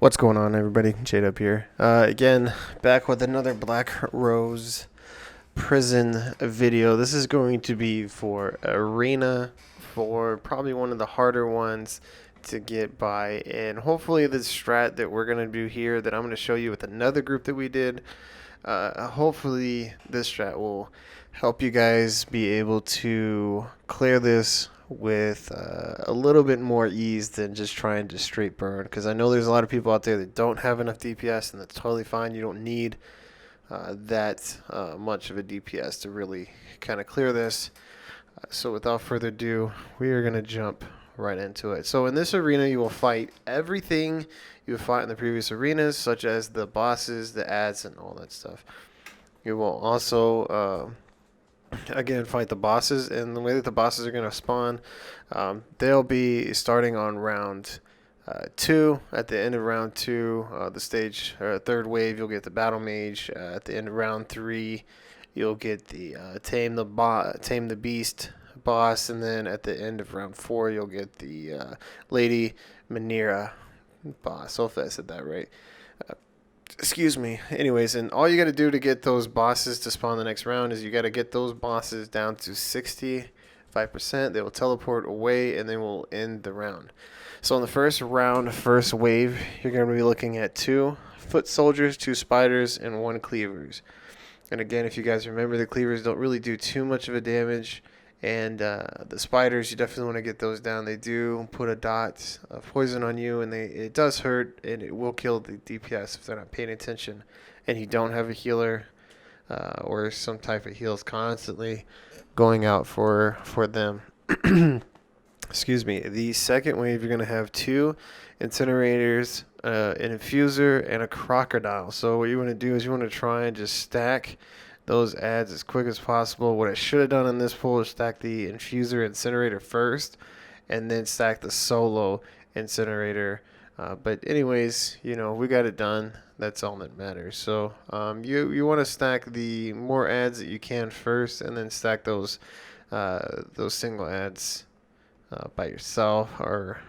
What's going on, everybody? Jade up here. Again, back with another BlackRose Prison video. This is going to be for Arena, for probably one of the harder ones to get by. And hopefully the strat that we're going to do here, that I'm going to show you with another group that we did, hopefully this strat will help you guys be able to clear this with a little bit more ease than just trying to straight burn, because I know there's a lot of people out there that don't have enough DPS, and that's totally fine. You don't need that much of a DPS to really kind of clear this. So without further ado, we are going to jump right into it. So in this arena, you will fight everything you would fight in the previous arenas, such as the bosses, the ads, and all that stuff. You will also again fight the bosses, and the way that the bosses are going to spawn, they'll be starting on round 2. At the end of round 2, the stage third wave, you'll get the Battlemage. At the end of round 3, you'll get the tame the beast boss, and then at the end of round 4, you'll get the Lady Manira boss. Hopefully I said that right. Excuse me. Anyways, and all you got to do to get those bosses to spawn the next round is you got to get those bosses down to 65%. They will teleport away, and they will end the round. So in the first round, first wave, you're going to be looking at 2 Footsoldiers, 2 Spiders, and 1 Cleavers. And again, if you guys remember, the Cleavers don't really do too much of a damage. And the Spiders, you definitely want to get those down. They do put a dot of poison on you, and it does hurt, and it will kill the DPS if they're not paying attention. And you don't have a healer or some type of heals constantly going out for them. Excuse me. The second wave, you're going to have 2 Incinerators, an Infuser, and a Crocodile. So what you want to do is you want to try and just stack those ads as quick as possible. What I should have done in this pool is stack the Infuser Incinerator first, and then stack the solo Incinerator. But anyways, you know, we got it done. That's all that matters. So you want to stack the more ads that you can first, and then stack those single ads by yourself, or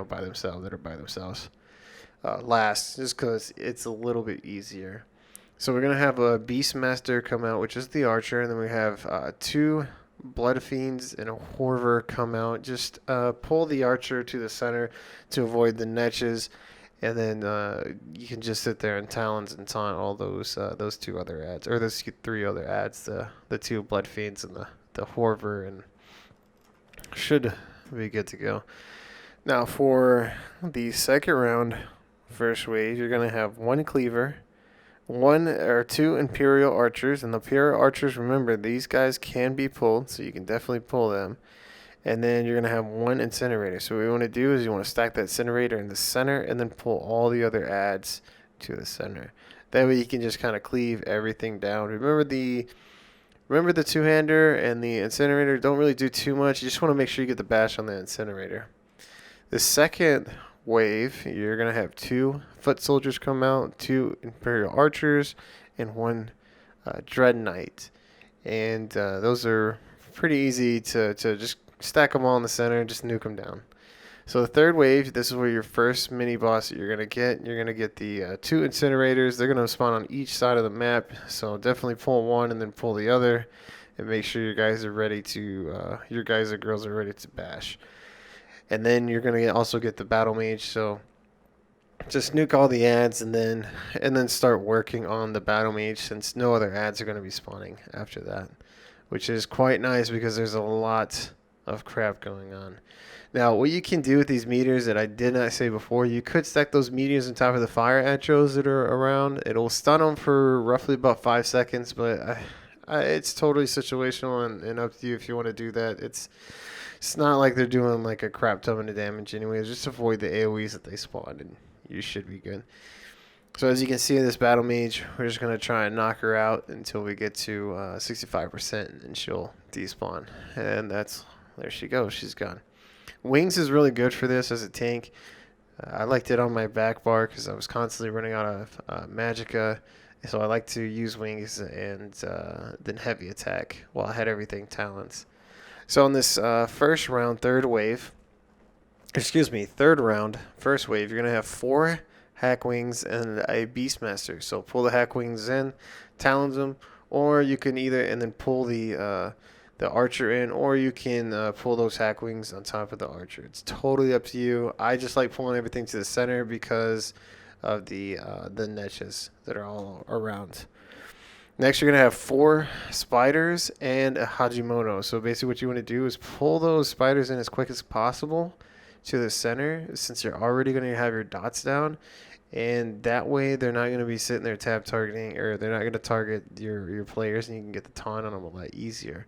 by themselves, that are by themselves last, just because it's a little bit easier. So we're going to have a Beastmaster come out, which is the Archer, and then we have 2 Bloodfiends and a Hoarvor come out. Just pull the Archer to the center to avoid the niches, and then you can just sit there and Talons and taunt all those 2 other ads, or those 3 other ads, the 2 Bloodfiends and the Hoarvor, and should be good to go. Now for the second round, first wave, you're going to have 1 Cleaver, 1 or 2 Imperial Archers, and the Imperial Archers, remember, these guys can be pulled, so you can definitely pull them. And then you're going to have 1 Incinerator. So what you want to do is you want to stack that Incinerator in the center, and then pull all the other ads to the center. That way you can just kind of cleave everything down. Remember the two-hander and the Incinerator don't really do too much. You just want to make sure you get the bash on the Incinerator. The second wave, you're going to have 2 Footsoldiers come out, 2 Imperial Archers, and 1 Dreadknight. And those are pretty easy to just stack them all in the center and just nuke them down. So the third wave, this is where your first mini boss that you're going to get. You're going to get the 2 Incinerators. They're going to spawn on each side of the map, so definitely pull one and then pull the other, and make sure your guys are ready to, your guys or girls are ready to bash. And then you're going to also get the Battlemage, so just nuke all the ads and then start working on the Battlemage, since no other ads are going to be spawning after that, which is quite nice because there's a lot of crap going on. Now, what you can do with these meteors that I did not say before, you could stack those meteors on top of the fire atros that are around. It'll stun them for roughly about 5 seconds, but it's totally situational and up to you if you want to do that. It's not like they're doing like a crap ton of damage anyways. Just avoid the AoEs that they spawn, and you should be good. So as you can see in this Battle Mage, we're just going to try and knock her out until we get to 65%, and she'll despawn. And there she goes. She's gone. Wings is really good for this as a tank. I liked it on my back bar because I was constantly running out of Magicka. So I like to use Wings and then heavy attack while I had everything Talons. So in this first round, third round, first wave, you're going to have 4 Hackwings, and a Beastmaster. So pull the Hackwings in, talons them, or you can either and then pull the Archer in, or you can pull those Hackwings on top of the Archer. It's totally up to you. I just like pulling everything to the center because of the niches that are all around. Next, you're going to have 4 spiders and a Hajimoto. So basically what you want to do is pull those spiders in as quick as possible to the center, since you're already going to have your dots down. And that way they're not going to be sitting there tap targeting, or they're not going to target your players, and you can get the taunt on them a lot easier.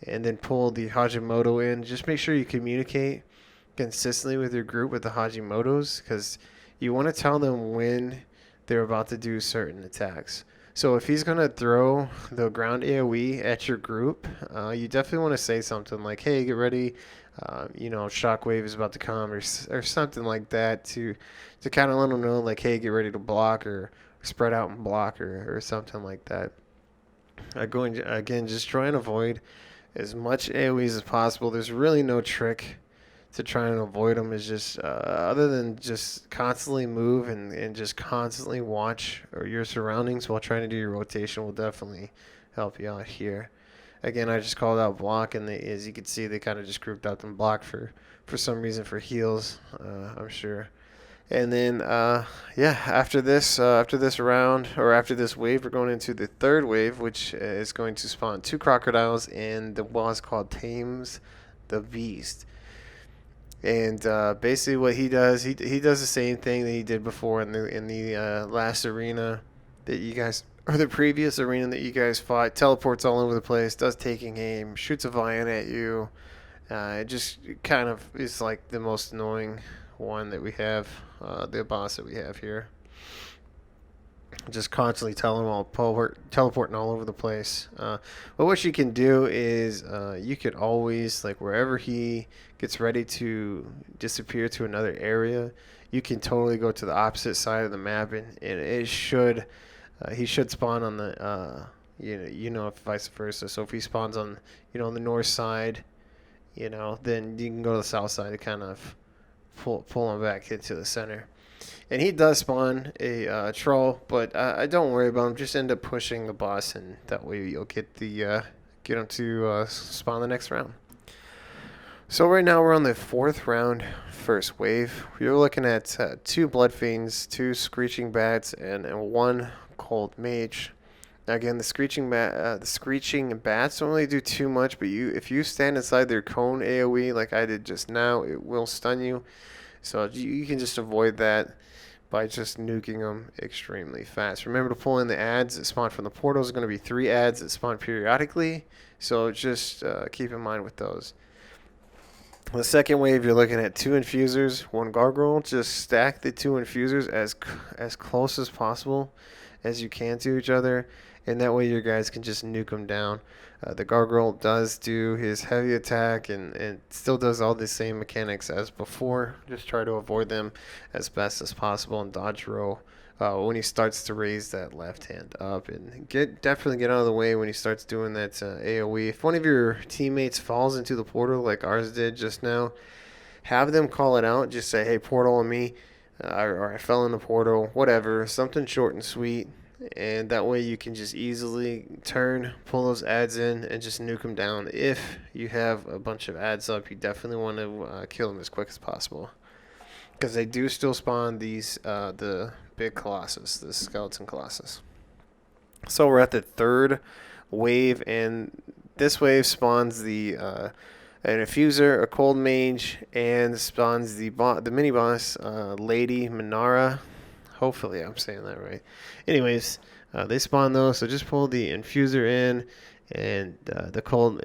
And then pull the Hajimoto in. Just make sure you communicate consistently with your group with the Hajimotos, because you want to tell them when they're about to do certain attacks. So if he's going to throw the ground AoE at your group, you definitely want to say something like, hey, get ready, Shockwave is about to come, or something like that, to kind of let them know, like, hey, get ready to block, or spread out and block, or something like that. Again, just try and avoid as much AoEs as possible. There's really no trick to try and avoid them. Is just other than just constantly move and just constantly watch your surroundings while trying to do your rotation will definitely help you out here. Again, I just called out block, and as you can see, they kind of just grouped out them block for some reason, for heals, I'm sure. And then after this round, or after this wave, we're going into the third wave, which is going to spawn 2 crocodiles and the boss called Tames the Beast. And basically what he does, he does the same thing that he did before in the last arena that you guys, or the previous arena that you guys fought. Teleports all over the place, does taking aim, shoots a vine at you. It just kind of is like the most annoying one that we have, the boss that we have here. Just constantly telling them all, teleporting all over the place. But what you can do is you could always, like, wherever he gets ready to disappear to another area, you can totally go to the opposite side of the map, and it should he should spawn on the if vice versa. So if he spawns on the north side, then you can go to the south side to kind of pull him back into the center. And he does spawn a troll, but don't worry about him. Just end up pushing the boss, and that way you'll get him to spawn the next round. So right now we're on the 4th round, first wave. We're looking at 2 Bloodfiends, 2 Screeching Bats, and 1 Cold Mage. Now again, the Screeching Bats don't really do too much, but if you stand inside their cone AoE like I did just now, it will stun you. So you can just avoid that by just nuking them extremely fast. Remember to pull in the adds that spawn from the portals. There's going to be 3 adds that spawn periodically, so just keep in mind with those. The second wave, you're looking at 2 Infusers, 1 Gargoyle. Just stack the 2 Infusers as close as possible as you can to each other, and that way your guys can just nuke them down. The Gargoyle does do his heavy attack and still does all the same mechanics as before. Just try to avoid them as best as possible and dodge roll when he starts to raise that left hand up, and definitely get out of the way when he starts doing that AoE. If one of your teammates falls into the portal like ours did just now, have them call it out. Just say, hey, portal on me, or I fell in the portal, whatever, something short and sweet. And that way you can just easily turn, pull those adds in, and just nuke them down. If you have a bunch of adds up, you definitely want to kill them as quick as possible, because they do still spawn these the big Colossus, the Skeleton Colossus. So we're at the 3rd wave, and this wave spawns the an Infuser, a Cold Mage, and spawns the mini boss, Lady Minara. Hopefully I'm saying that right. Anyways, they spawn those, so just pull the Infuser in, and the cold,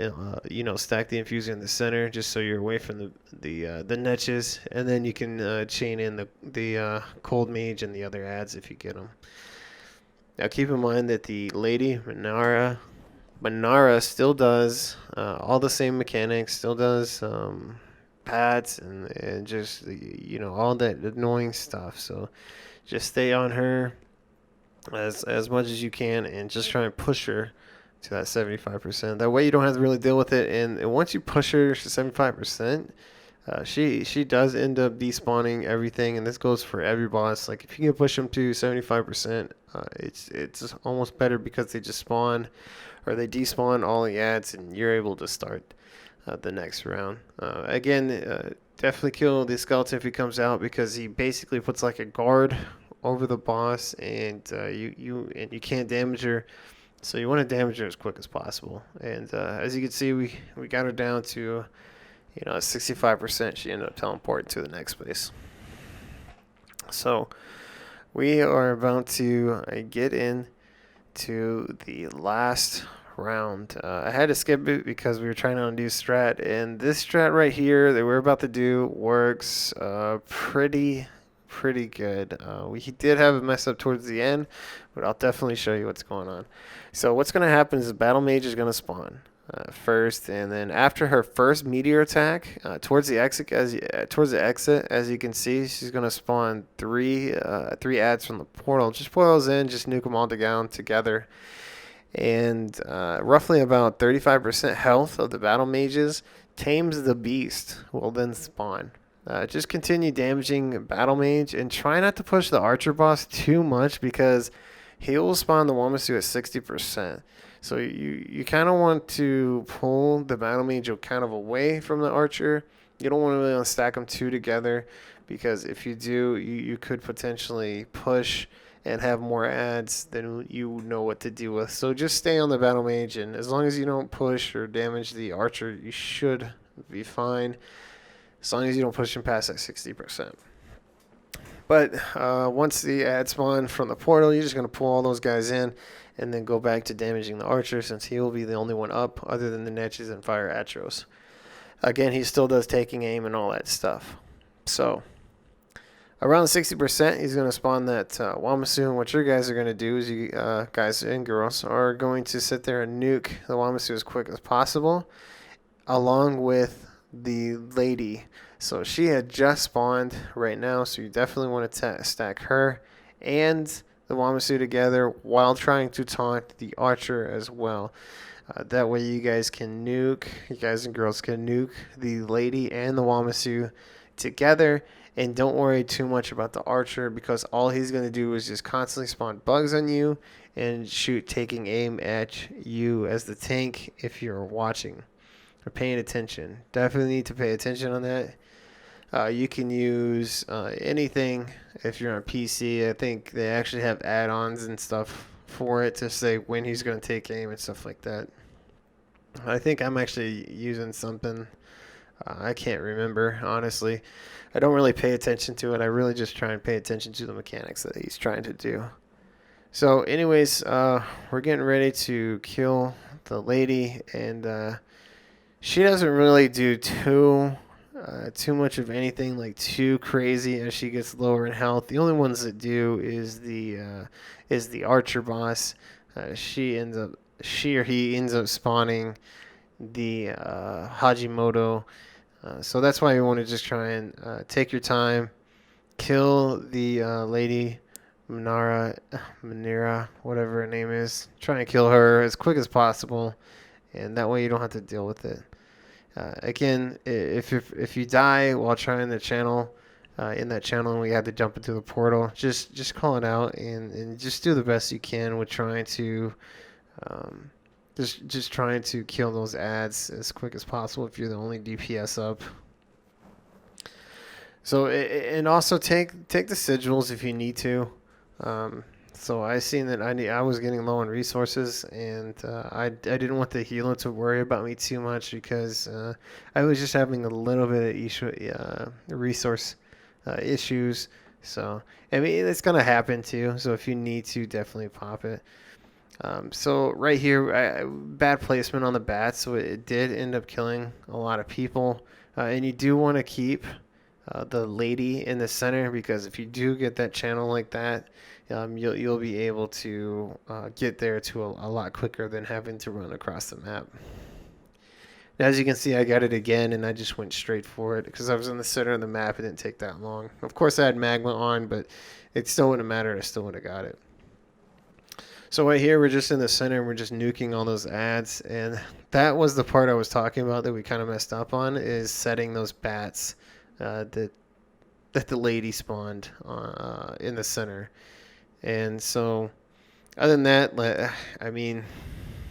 stack the Infuser in the center, just so you're away from the niches, and then you can chain in the Cold Mage and the other adds if you get them. Now keep in mind that the Lady Minara still does all the same mechanics, still does pats and just all that annoying stuff. So just stay on her as much as you can, and just try and push her to that 75%. That way you don't have to really deal with it. And once you push her to 75%, She does end up despawning everything, and this goes for every boss. Like if you can push them to 75%, it's almost better because they just spawn or they despawn all the ads, and you're able to start the next round. Again, definitely kill the skeleton if he comes out because he basically puts like a guard over the boss, and you can't damage her. So you want to damage her as quick as possible. And as you can see, we got her down to 65%. She ended up teleporting to the next place. So we are about to get in to the last round. I had to skip it because we were trying to undo strat, and this strat right here that we're about to do works pretty good. We did have a mess up towards the end, but I'll definitely show you what's going on. So what's going to happen is the Battlemage is going to spawn first, and then after her first meteor attack towards the exit, as you can see, she's going to spawn three ads from the portal. Just portals in, just nuke them all down together. And roughly about 35% health of the battle mages tames the beast will then spawn. Just continue damaging battle mage and try not to push the archer boss too much because he will spawn the Wamasu at 60%. So you kind of want to pull the battle mage kind of away from the archer. You don't want to really stack them two together because if you do, you could potentially push and have more ads than you know what to deal with. So just stay on the battle mage, and as long as you don't push or damage the archer, you should be fine. As long as you don't push him past that 60%. But once the ad spawn from the portal, you're just going to pull all those guys in and then go back to damaging the archer since he will be the only one up other than the Netches and Fire Atros. Again, he still does taking aim and all that stuff. So around 60%, he's going to spawn that Wamasu. And what your guys are going to do is you guys and girls are going to sit there and nuke the Wamasu as quick as possible along with the lady. So she had just spawned right now, so you definitely want to stack her and the Wamasu together while trying to taunt the archer as well. That way you guys and girls can nuke the lady and the Wamasu together, and don't worry too much about the archer because all he's going to do is just constantly spawn bugs on you and shoot taking aim at you as the tank if you're watching or paying attention. Definitely need to pay attention on that. You can use anything if you're on PC. I think they actually have add-ons and stuff for it to say when he's going to take aim and stuff like that. I think I'm actually using something. I can't remember, honestly. I don't really pay attention to it. I really just try and pay attention to the mechanics that he's trying to do. So anyways, we're getting ready to kill the lady, and she doesn't really do too much of anything like too crazy as she gets lower in health. The only ones that do is the archer boss. She or he ends up spawning the Hajimoto. So that's why you want to just try and take your time, kill the lady Manira, whatever her name is. Try and kill her as quick as possible, and that way you don't have to deal with it. Again, if you die while trying the channel, in that channel and we had to jump into the portal, just call it out and just do the best you can with trying to just trying to kill those ads as quick as possible if you're the only DPS up. So and also take the sigils if you need to. So I seen that I was getting low on resources, and I didn't want the healer to worry about me too much because I was just having a little bit of resource issues. So I mean it's gonna happen too. So if you need to, definitely pop it. So right here, bad placement on the bat, so it did end up killing a lot of people. And you do want to keep the lady in the center because if you do get that channel like that, you'll be able to get there to a lot quicker than having to run across the map. Now, as you can see, I got it again, and I just went straight for it because I was in the center of the map. It didn't take that long. Of course, I had magma on, but it still wouldn't matter. I still would have got it. So right here, we're just in the center and we're just nuking all those ads. And that was the part I was talking about that we kind of messed up on, is setting those bats that the lady spawned in the center. And so other than that, I mean,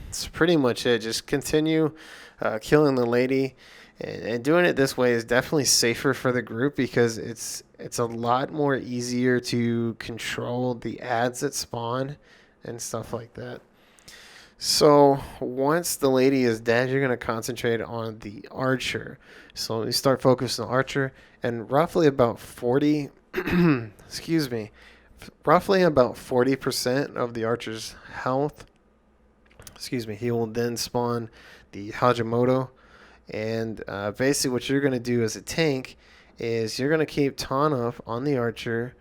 it's pretty much it. Just continue killing the lady. And doing it this way is definitely safer for the group because it's a lot more easier to control the ads that spawn and stuff like that. So once the lady is dead, you're going to concentrate on the archer. So you start focusing on archer, and roughly about 40, excuse me, roughly about 40% of the archer's health, excuse me, he will then spawn the Hajimoto. And basically what you're going to do as a tank is you're going to keep Taunt up on the archer,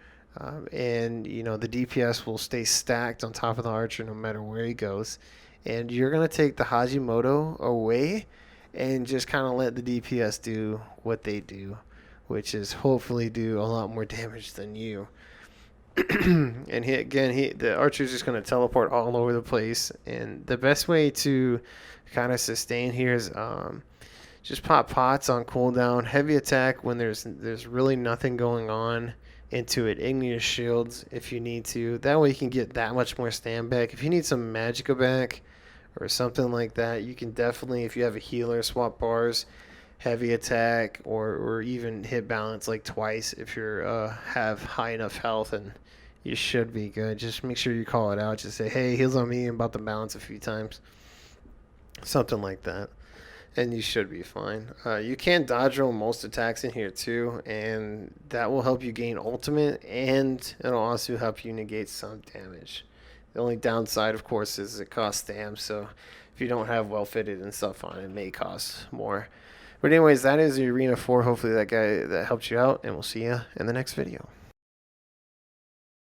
and you know the DPS will stay stacked on top of the archer no matter where he goes. And you're going to take the Hajimoto away and just kind of let the DPS do what they do, which is hopefully do a lot more damage than you. And the archer's just going to teleport all over the place. And the best way to kind of sustain here is just pop pots on cooldown, heavy attack when there's really nothing going on into it, igneous shields if you need to. That way you can get that much more stand back. If you need some magicka back or something like that, you can definitely, if you have a healer, swap bars, heavy attack, or even hit balance like twice if you're have high enough health, and you should be good. Just make sure you call it out. Just say, hey, heals on me, I'm about to balance a few times. Something like that. And you should be fine. You can dodge roll most attacks in here too, and that will help you gain ultimate, and it'll also help you negate some damage. The only downside, of course, is it costs stam, so if you don't have well fitted and stuff on it, it may cost more. But anyways, that is the Arena 4. Hopefully that helped you out, and we'll see you in the next video.